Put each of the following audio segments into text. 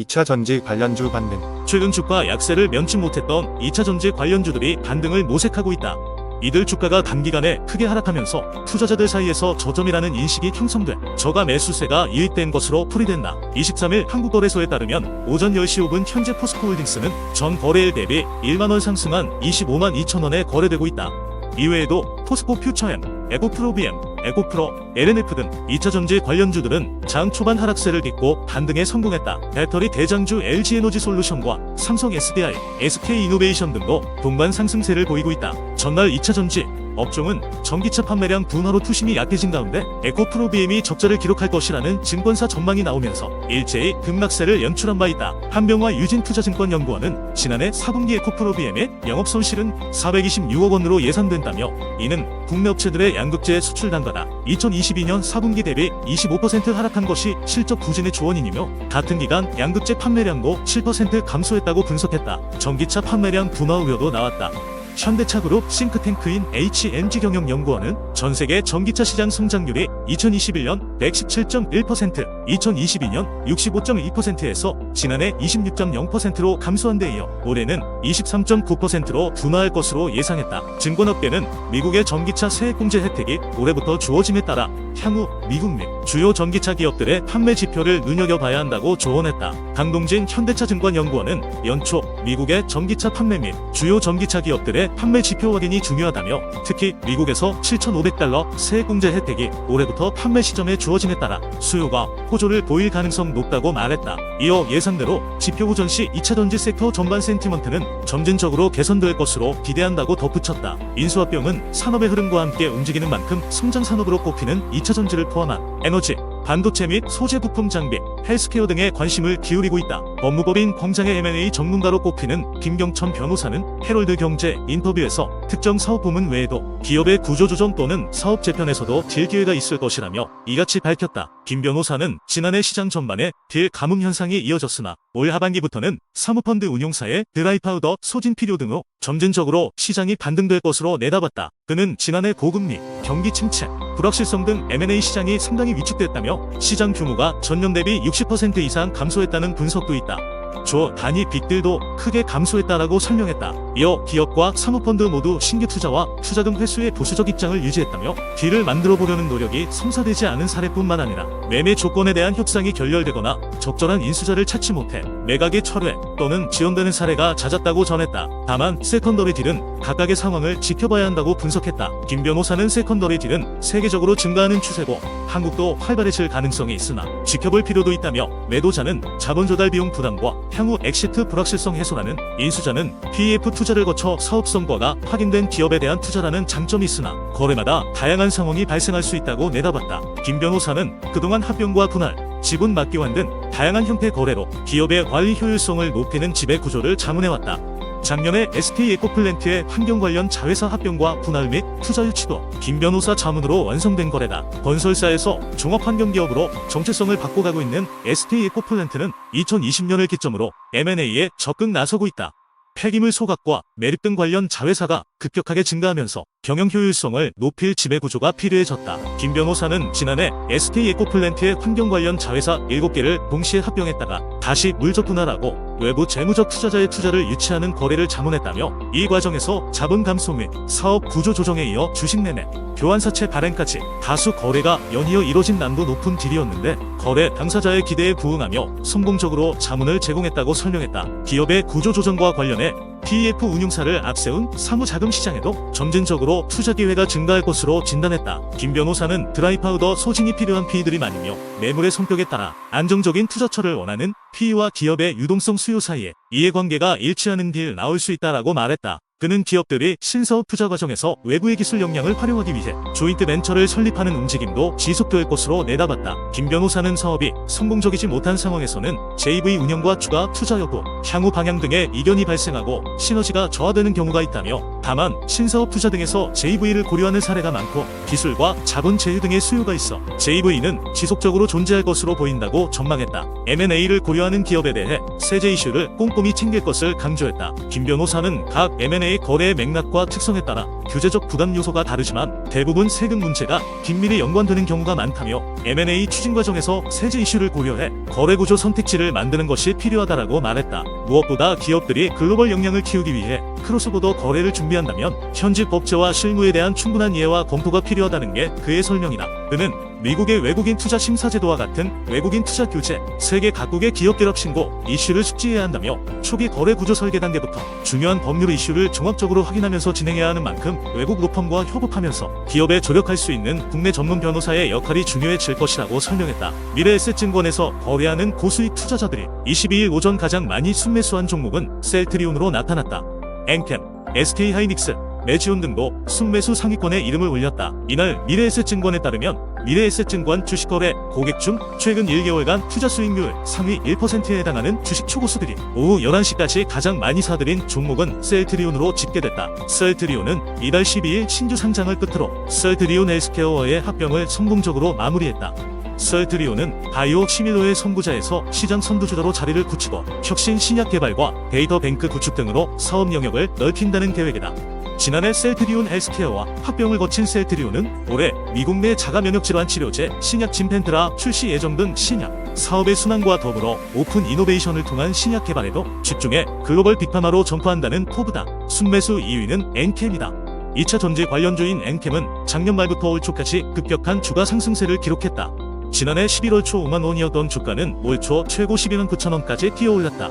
2차 전지 관련주 반등. 최근 주가 약세를 면치 못했던 2차 전지 관련주들이 반등을 모색하고 있다. 이들 주가가 단기간에 크게 하락하면서 투자자들 사이에서 저점이라는 인식이 형성돼 저가 매수세가 유입된 것으로 풀이된다. 23일 한국거래소에 따르면 오전 10시 5분 현재 포스코홀딩스는 전 거래일 대비 1만원 상승한 25만 2천원에 거래되고 있다. 이외에도 포스코 퓨처엠, 에고프로-BM, 에고프로, LNF 등 2차 전지 관련주들은 장 초반 하락세를 딛고 반등에 성공했다. 배터리 대장주 LG에너지솔루션과 삼성 SDI, SK이노베이션 등도 동반 상승세를 보이고 있다. 전날 2차 전지 업종은 전기차 판매량 둔화로 투심이 약해진 가운데 에코프로-BM이 적자를 기록할 것이라는 증권사 전망이 나오면서 일제히 급락세를 연출한 바 있다. 한병화 유진투자증권연구원은 지난해 4분기 에코프로-BM의 영업손실은 426억 원으로 예상된다며 이는 국내 업체들의 양극재 수출 단가다 2022년 4분기 대비 25% 하락한 것이 실적 부진의 주원인이며 같은 기간 양극재 판매량도 7% 감소했다고 분석했다. 전기차 판매량 둔화 우려도 나왔다. 현대차그룹 싱크탱크인 HMG경영연구원은 전세계 전기차 시장 성장률이 2021년 117.1%, 2022년 65.2%에서 지난해 26.0%로 감소한 데 이어 올해는 23.9%로 둔화할 것으로 예상했다. 증권업계는 미국의 전기차 세액공제 혜택이 올해부터 주어짐에 따라 향후 미국 및 주요 전기차 기업들의 판매 지표를 눈여겨봐야 한다고 조언했다. 강동진 현대차증권연구원은 연초 미국의 전기차 판매 및 주요 전기차 기업들의 판매 지표 확인이 중요하다며 특히 미국에서 7,500달러 세액공제 혜택이 올해부터 판매 시점에 주어짐에 따라 수요가 호조를 보일 가능성 높다고 말했다. 이어 예상대로 지표 호전 시 2차 전지 섹터 전반 센티먼트는 점진적으로 개선될 것으로 기대한다고 덧붙였다. 인수합병은 산업의 흐름과 함께 움직이는 만큼 성장 산업으로 꼽히는 2차 전지를 포함한 에너지, 반도체 및 소재 부품 장비, 헬스케어 등에 관심을 기울이고 있다. 법무법인 광장의 M&A 전문가로 꼽히는 김경천 변호사는 헤럴드 경제 인터뷰에서 특정 사업 부문 외에도 기업의 구조조정 또는 사업 재편에서도 딜 기회가 있을 것이라며 이같이 밝혔다. 김 변호사는 지난해 시장 전반에 딜 감흥 현상이 이어졌으나 올 하반기부터는 사모펀드 운용사의 드라이파우더 소진 필요 등으로 점진적으로 시장이 반등될 것으로 내다봤다. 그는 지난해 고금리, 경기 침체, 불확실성 등 M&A 시장이 상당히 위축됐다며 시장 규모가 전년 대비 60% 이상 감소했다는 분석도 있다. 조 단위 빚들도 크게 감소했다라고 설명했다. 이어 기업과 사모펀드 모두 신규 투자와 투자금 회수의 보수적 입장을 유지했다며 딜을 만들어 보려는 노력이 성사되지 않은 사례뿐만 아니라 매매 조건에 대한 협상이 결렬되거나 적절한 인수자를 찾지 못해 매각의 철회 또는 지연되는 사례가 잦았다고 전했다. 다만 세컨더리 딜은 각각의 상황을 지켜봐야 한다고 분석했다. 김 변호사는 세컨더리 딜은 세계적으로 증가하는 추세고 한국도 활발해질 가능성이 있으나 지켜볼 필요도 있다며 매도자는 자본 조달 비용 부담과 향후 엑시트 불확실성 해소라는 인수자는 PEF 투자를 거쳐 사업 성과가 확인된 기업에 대한 투자라는 장점이 있으나 거래마다 다양한 상황이 발생할 수 있다고 내다봤다. 김 변호사는 그동안 합병과 분할, 지분 맞교환 등 다양한 형태 거래로 기업의 관리 효율성을 높이는 지배 구조를 자문해왔다. 작년에 SK에코플랜트의 환경 관련 자회사 합병과 분할 및 투자 유치도 김 변호사 자문으로 완성된 거래다. 건설사에서 종합환경기업으로 정체성을 바꿔가고 있는 SK에코플랜트는 2020년을 기점으로 M&A에 적극 나서고 있다. 폐기물 소각과 매립 등 관련 자회사가 급격하게 증가하면서 경영 효율성을 높일 지배 구조가 필요해졌다. 김 변호사는 지난해 SK에코플랜트의 환경 관련 자회사 7개를 동시에 합병했다가 다시 물적 분할하고 외부 재무적 투자자의 투자를 유치하는 거래를 자문했다며 이 과정에서 자본 감소 및 사업 구조 조정에 이어 주식 매매, 교환사채 발행까지 다수 거래가 연이어 이뤄진 난도 높은 딜이었는데 거래 당사자의 기대에 부응하며 성공적으로 자문을 제공했다고 설명했다. 기업의 구조 조정과 관련해 PEF 운용사를 앞세운 사무자금 시장에도 점진적으로 투자 기회가 증가할 것으로 진단했다. 김 변호사는 드라이파우더 소진이 필요한 PE들이 많으며 매물의 성격에 따라 안정적인 투자처를 원하는 PE와 기업의 유동성 수요 사이에 이해관계가 일치하는 딜 나올 수 있다라고 말했다. 그는 기업들이 신사업 투자 과정에서 외부의 기술 역량을 활용하기 위해 조인트 벤처를 설립하는 움직임도 지속될 것으로 내다봤다. 김 변호사는 사업이 성공적이지 못한 상황에서는 JV 운영과 추가 투자 여부, 향후 방향 등의 이견이 발생하고 시너지가 저하되는 경우가 있다며 다만 신사업 투자 등에서 JV를 고려하는 사례가 많고 기술과 자본 제휴 등의 수요가 있어 JV는 지속적으로 존재할 것으로 보인다고 전망했다. M&A를 고려하는 기업에 대해 세제 이슈를 꼼꼼히 챙길 것을 강조했다. 김 변호사는 각 M&A M&A 거래의 맥락과 특성에 따라 규제적 부담 요소가 다르지만 대부분 세금 문제가 긴밀히 연관되는 경우가 많다며 M&A 추진 과정에서 세제 이슈를 고려해 거래 구조 선택지를 만드는 것이 필요하다라고 말했다. 무엇보다 기업들이 글로벌 역량을 키우기 위해 크로스보더 거래를 준비한다면 현지 법제와 실무에 대한 충분한 이해와 검토가 필요하다는 게 그의 설명이다. 그는 미국의 외국인 투자 심사 제도와 같은 외국인 투자 규제, 세계 각국의 기업 결합 신고 이슈를 숙지해야 한다며 초기 거래 구조 설계 단계부터 중요한 법률 이슈를 종합적으로 확인하면서 진행해야 하는 만큼 외국 로펌과 협업하면서 기업에 조력할 수 있는 국내 전문 변호사의 역할이 중요해질 것이라고 설명했다. 미래에셋증권에서 거래하는 고수익 투자자들이 22일 오전 가장 많이 순매수한 종목은 셀트리온으로 나타났다. 엔캠, SK하이닉스, 메지온 등도 순매수 상위권에 이름을 올렸다. 이날 미래에셋증권에 따르면 미래에셋증권 주식거래 고객 중 최근 1개월간 투자 수익률 상위 1%에 해당하는 주식 초고수들이 오후 11시까지 가장 많이 사들인 종목은 셀트리온으로 집계됐다. 셀트리온은 이달 12일 신주 상장을 끝으로 셀트리온 헬스케어와의 합병을 성공적으로 마무리했다. 셀트리온은 바이오 시밀러의 선구자에서 시장 선두주자로 자리를 굳히고 혁신 신약 개발과 데이터 뱅크 구축 등으로 사업 영역을 넓힌다는 계획이다. 지난해 셀트리온 헬스케어와 합병을 거친 셀트리온은 올해 미국 내 자가 면역 질환 치료제 신약 짐펜트라 출시 예정 등 신약 사업의 순환과 더불어 오픈 이노베이션을 통한 신약 개발에도 집중해 글로벌 빅파마로 전파한다는 포브다. 순매수 2위는 엔캠이다. 2차 전지 관련주인 엔캠은 작년 말부터 올 초까지 급격한 주가 상승세를 기록했다. 지난해 11월 초 5만 원이었던 주가는 올 초 최고 12만 9천 원까지 뛰어올랐다.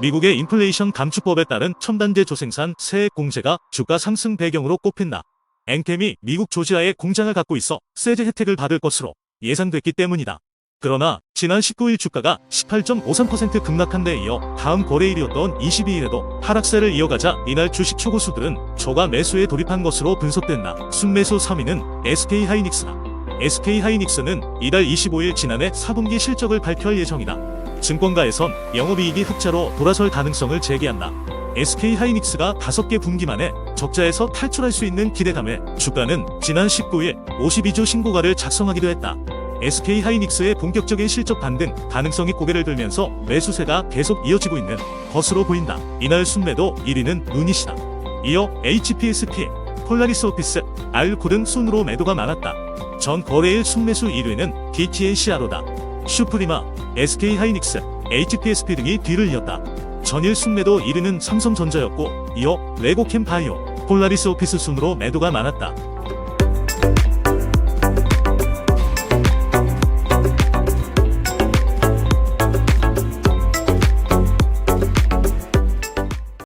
미국의 인플레이션 감축법에 따른 첨단제 조생산 세액 공제가 주가 상승 배경으로 꼽힌다. 엔캠이 미국 조지아에 공장을 갖고 있어 세제 혜택을 받을 것으로 예상됐기 때문이다. 그러나 지난 19일 주가가 18.53% 급락한 데 이어 다음 거래일이었던 22일에도 하락세를 이어가자 이날 주식 초고수들은 초과 매수에 돌입한 것으로 분석된다. 순매수 3위는 SK하이닉스다. SK하이닉스는 이달 25일 지난해 4분기 실적을 발표할 예정이다. 증권가에선 영업이익이 흑자로 돌아설 가능성을 제기한다. SK하이닉스가 5개 분기 만에 적자에서 탈출할 수 있는 기대감에 주가는 지난 19일 52주 신고가를 작성하기도 했다. SK하이닉스의 본격적인 실적 반등 가능성이 고개를 들면서 매수세가 계속 이어지고 있는 것으로 보인다. 이날 순매도 1위는 누닛이다. 이어 HPSP, 폴라리스 오피스, 알코 등 순으로 매도가 많았다. 전 거래일 순매수 1위는 DTNCRO다. 슈프리마, SK하이닉스, HPSP 등이 뒤를 이었다. 전일 순매도 1위는 삼성전자였고 이어 레고캠 바이오, 폴라리스 오피스 순으로 매도가 많았다.